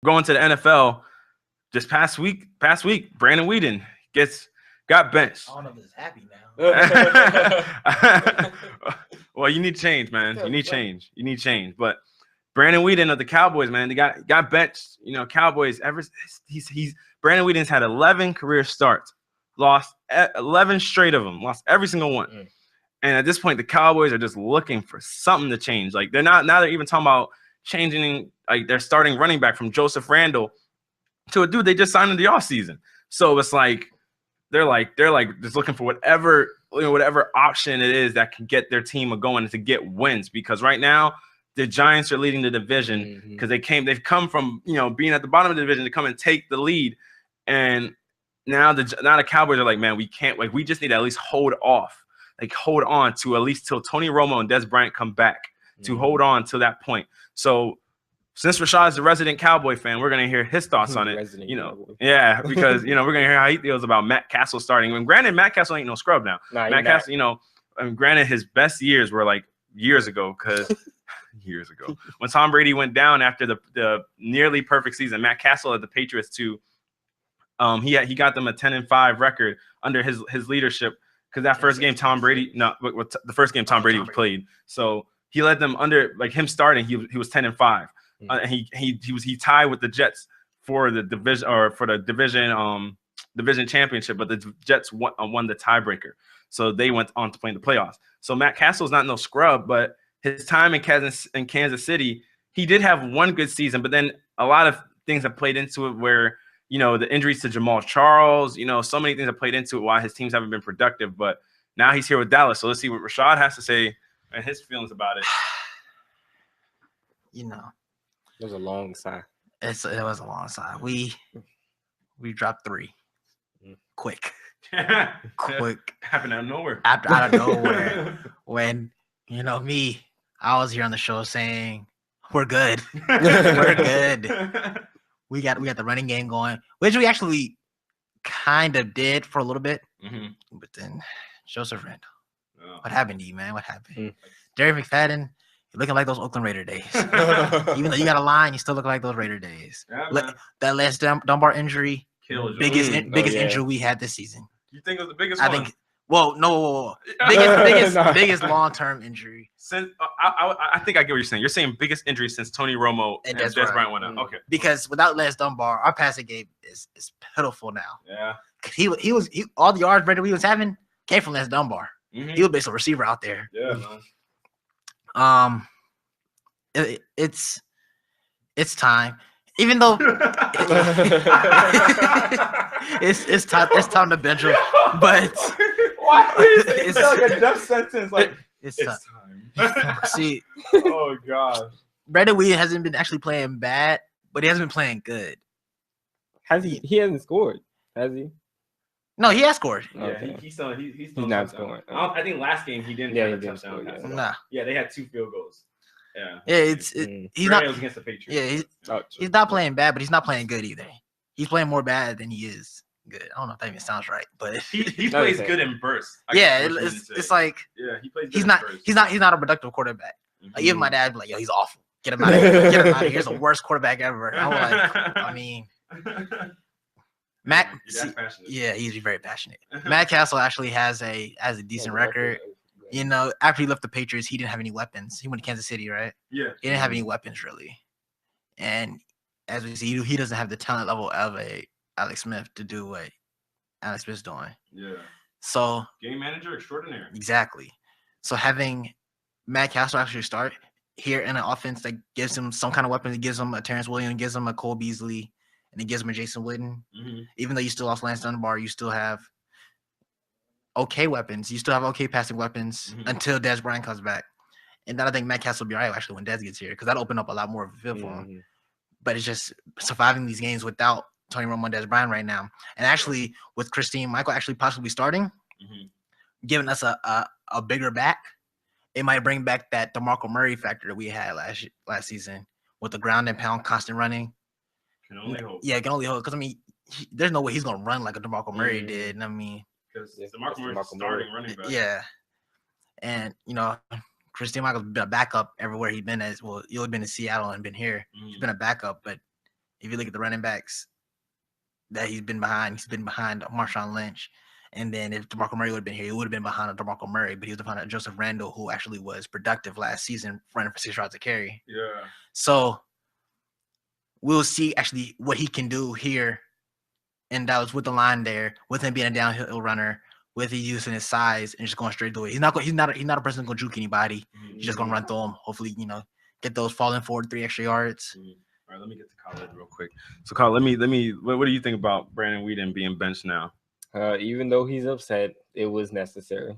Going to the NFL, just past week, Brandon Weeden got benched. I don't know if this is happy now. Well, you need change, man. You need change. But Brandon Weeden of the Cowboys, man, they got benched. Cowboys he's Brandon Weeden's had 11 career starts, lost 11 straight of them, lost every single one. And at this point, the Cowboys are just looking for something to change. Like they're even talking about changing like their starting running back from Joseph Randle to a dude they just signed in the offseason. So it's like they're just looking for whatever option it is that can get their team going to get wins. Because right now the Giants are leading the division because they've come from being at the bottom of the division to come and take the lead, and now the Cowboys are like, man, we can't, like, we just need to at least hold on to at least till Tony Romo and Des Bryant come back to hold on to that point. So since Rashad is the resident Cowboy fan, we're gonna hear his thoughts on it. Because we're gonna hear how he feels about Matt Cassel starting. And granted, Matt Cassel ain't no scrub now. Matt Cassel, granted his best years were like years ago when Tom Brady went down after the nearly perfect season. Matt Cassel at the Patriots too. He got them a 10-5 record under his leadership. Because that first game Tom Brady played, so he led them under, like, him starting. He was 10-5. And he tied with the Jets for the division championship, but the Jets won the tiebreaker, so they went on to play in the playoffs. So Matt Cassel's not no scrub, but his time in Kansas City, he did have one good season, but then a lot of things have played into it where the injuries to Jamal Charles, so many things have played into it why his teams haven't been productive. But now he's here with Dallas, so let's see what Rashad has to say and his feelings about it. It was a long sigh. It was a long sigh. We dropped 3. Quick. Happened out of nowhere. Out of nowhere. When, me, I was here on the show saying, we're good. We're good. We got the running game going, which we actually kind of did for a little bit. But then Joseph Randle. Oh. What happened to you, man? What happened? Jerry McFadden, you're looking like those Oakland Raider days. Even though you got a line, you still look like those Raider days. Yeah, that last Dunbar injury, biggest injury we had this season. You think it was the biggest one? I think. Whoa. Biggest long-term injury. Since I think I get what you're saying. You're saying biggest injury since Tony Romo and Des Bryant went out. Okay. Because without Les Dunbar, our passing game is pitiful now. Yeah. He all the yards Brandon Weeden was having came from Les Dunbar. He was basically a receiver out there. Yeah. It's time. Even though it's time to bench him, but why is it like a death sentence? Like it's time. See, oh god, Brandon Weeden hasn't been actually playing bad, but he hasn't been playing good. Has he? He hasn't scored, has he? No, he has scored. Yeah, okay. he's not scoring. I think last game he didn't. Yeah, he didn't score. Nah. Yeah, they had 2 field goals. Yeah. Yeah, he's not against the Patriots. Yeah, he's not playing bad, but he's not playing good either. He's playing more bad than he is good. I don't know if that even sounds right, but he plays good in bursts. It's like he plays. He's not a productive quarterback. Like, even my dad be like, yo, he's awful. Get him out of here. Get him out of here. He's the worst quarterback ever. I'm like, I mean, Matt. He's very passionate. Matt Cassel actually has a decent record. After he left the Patriots, he didn't have any weapons. He went to Kansas City, right? Yeah. He didn't have any weapons, really. And as we see, he doesn't have the talent level of a Alex Smith to do what Alex Smith's doing. Yeah. So game manager extraordinaire. Exactly. So having Matt Cassel actually start here in an offense that gives him some kind of weapons, it gives him a Terrence Williams, gives him a Cole Beasley, and it gives him a Jason Witten. Even though you still lost Lance Dunbar, you still have okay weapons. You still have okay passing weapons until Des Bryant comes back. And then I think Matt Cassel will be all right actually when Des gets here, because that'll open up a lot more of a field for him. But it's just surviving these games without Tony Romo and Des Bryant right now. And actually with Christine Michael actually possibly starting, giving us a bigger back, it might bring back that DeMarco Murray factor that we had last season with the ground and pound constant running. Can only hope. Yeah, can only hope. Because, I mean, there's no way he's going to run like a DeMarco Murray did. And I mean, because DeMarco Murray's starting running back. Yeah. And, Christine Michael's been a backup everywhere he's been. You've been in Seattle and been here. He's been a backup, but If you look at the running backs that he's been behind Marshawn Lynch. And then if DeMarco Murray would have been here, he would have been behind DeMarco Murray, but he was behind Joseph Randle, who actually was productive last season, running for 6 yards a carry. Yeah. So we'll see actually what he can do here in Dallas with the line there, with him being a downhill runner, with he using his size and just going straight through it. He's not a person gonna juke anybody. He's just gonna run through him. Hopefully, get those falling forward 3 extra yards. All right, let me get to college real quick. So, Kyle, let me. What do you think about Brandon Weeden being benched now? Even though he's upset, it was necessary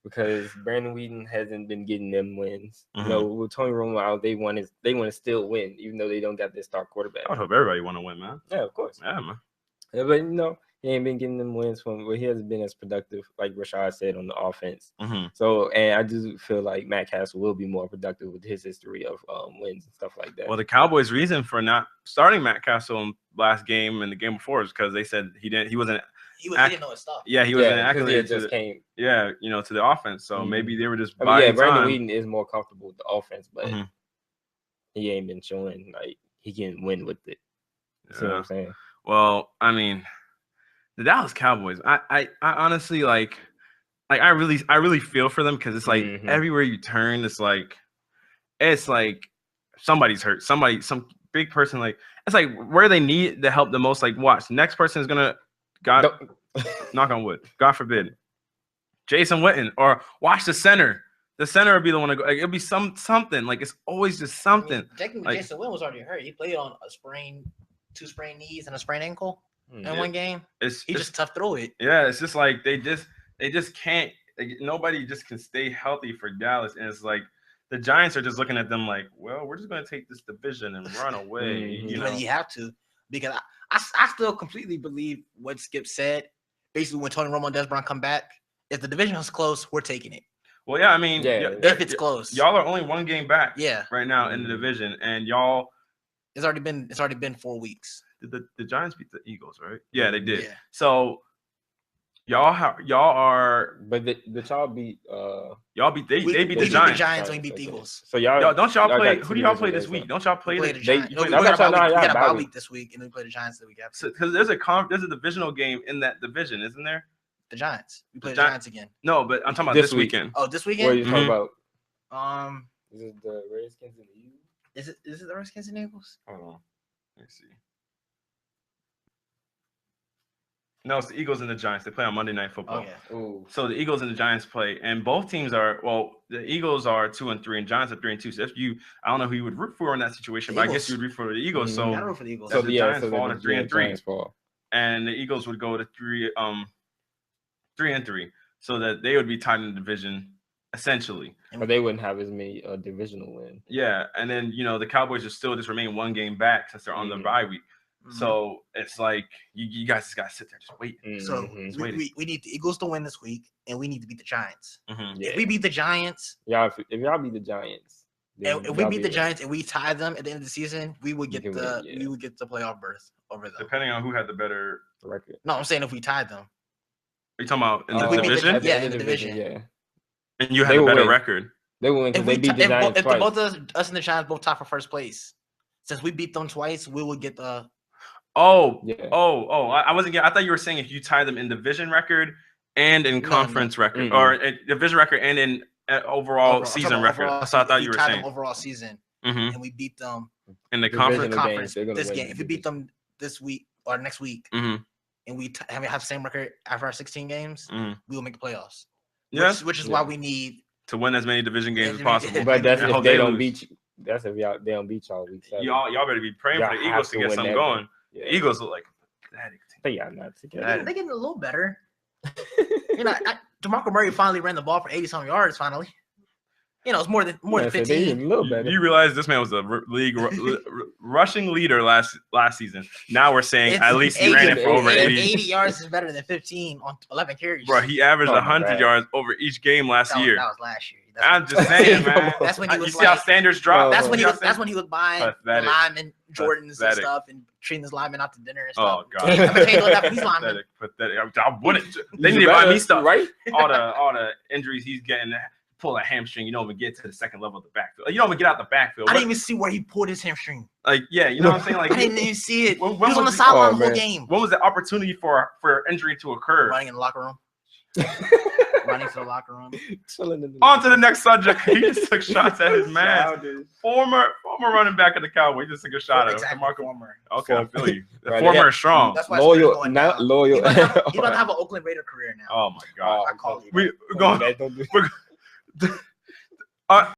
because Brandon Weeden hasn't been getting them wins. With Tony Romo out, they want to still win, even though they don't got their star quarterback. I hope everybody want to win, man. Yeah, of course. Yeah, man. Yeah, but he ain't been getting them wins he hasn't been as productive, like Rashad said, on the offense. So, and I do feel like Matt Cassel will be more productive with his history of wins and stuff like that. Well, the Cowboys' reason for not starting Matt Cassel in last game and the game before is because they said he didn't know his stuff. Yeah, he wasn't acclimated to the offense. So maybe they were just buying Brandon time. Weeden is more comfortable with the offense, but he ain't been showing like he can win with it. You see what I'm saying? Well, I mean, the Dallas Cowboys. I honestly I really feel for them because it's like everywhere you turn, it's like somebody's hurt. Some big person. Like it's like where they need the help the most. Like watch, the next person is gonna knock on wood. God forbid, Jason Witten, or watch the center. The center would be the one to go. Like, it'll be something. Like it's always just something. Technically, Jason Witten was already hurt. He played on a sprain. 2 sprained knees and a sprained ankle in one game. He just tough through it. Yeah, it's just like they just can't. Nobody just can stay healthy for Dallas, and it's like the Giants are just looking at them like, well, we're just going to take this division and run away. You have to, because I still completely believe what Skip said. Basically, when Tony Romo and Des Bryant come back, if the division is close, we're taking it. Well, yeah, I mean, if it's close, y'all are only 1 game back. Yeah, right now in the division, and y'all. It's already been 4 weeks. Did the Giants beat the Eagles, right? Yeah, they did. Yeah. So y'all are, but the y'all beat they beat the Giants. We beat the Giants and we beat the Eagles. So y'all don't play? Who do y'all play this week? Don't y'all play the Giants? We got a bye week this week, and we play the Giants the week after. Because there's a divisional game in that division, isn't there? The Giants. We play the Giants again. No, but I'm talking about this weekend. Oh, this weekend? What are you talking about? Is it the Redskins and the Eagles? Is it the Redskins and Eagles? Hold on. Let's see. No, it's the Eagles and the Giants. They play on Monday Night Football. Oh, so the Eagles and the Giants play, and both teams the Eagles are 2-3, and Giants are 3-2. So I don't know who you would root for in that situation, but I guess you would root for the Eagles. So I root for the Eagles. So the Giants fall to 3-3, and the Eagles would go to 3-3, so that they would be tied in the division. Essentially, but they wouldn't have as many divisional wins. Yeah, and then the Cowboys are still just remain 1 game back since they're on the bye week. So it's like you guys just gotta sit there just wait. So we need the Eagles to win this week, and we need to beat the Giants. Yeah. If we beat the Giants, if y'all beat the Giants, and if we beat the Giants and we tie them at the end of the season, we would get the playoff berth over them. Depending on who had the better record. No, I'm saying if we tied them. Are you talking about in the division? In the division. Yeah. And you had a better record. They will win because they beat the Giants if twice. Both us and the Giants both tie for first place, since we beat them twice, we will get the. I wasn't. I thought you were saying if you tie them in division record and in conference record, or division record and in overall season record. So I thought you were saying overall season, and we beat them in the conference this game. If we beat them this week or next week, and we have the same record after our 16 games, we will make the playoffs. Yes, which is why we need to win as many division games as possible. But that's if they don't beat you. That's if they don't beat y'all week 7. Y'all better be praying for the Eagles to get something going. Yeah. The Eagles look like pathetic. They are not together. They're getting a little better. DeMarco Murray finally ran the ball for 80-some yards. Finally, it's more than 15. A little better. You realize this man was a league rushing leader last season. Now we're saying at least he ran it for over 80 yards is better than 15 on 11 carries. Bro, he averaged 100 yards over each game last year. That was last year. I'm just saying, man. That's when he was see how standards drop. That's when he was buying the linemen Jordans and stuff and treating his linemen out to dinner and stuff. Oh god, pathetic. I wouldn't. They need to buy me stuff, right? All the injuries he's getting. pull a hamstring, you don't even get to the second level of the backfield. You don't even get out the backfield. I didn't even see where he pulled his hamstring. Like, yeah, you know what I'm saying? Like, I didn't even see it. When he was on the the- sideline Oh, the whole man. game. when was the opportunity for injury to occur? Running in the locker room. Running to the locker room. Chilling in the On to the next subject. He just took shots at his man. Childish. Former running back of the Cowboys. He just took a shot at Exactly, Marco. former. Okay, I feel you. The Right, former yeah. is strong. That's why Twitter's Loyal, going not down. loyal. He's about to have an Oakland Raider career now. Oh my god. I call it. We're going. Don't do that. We're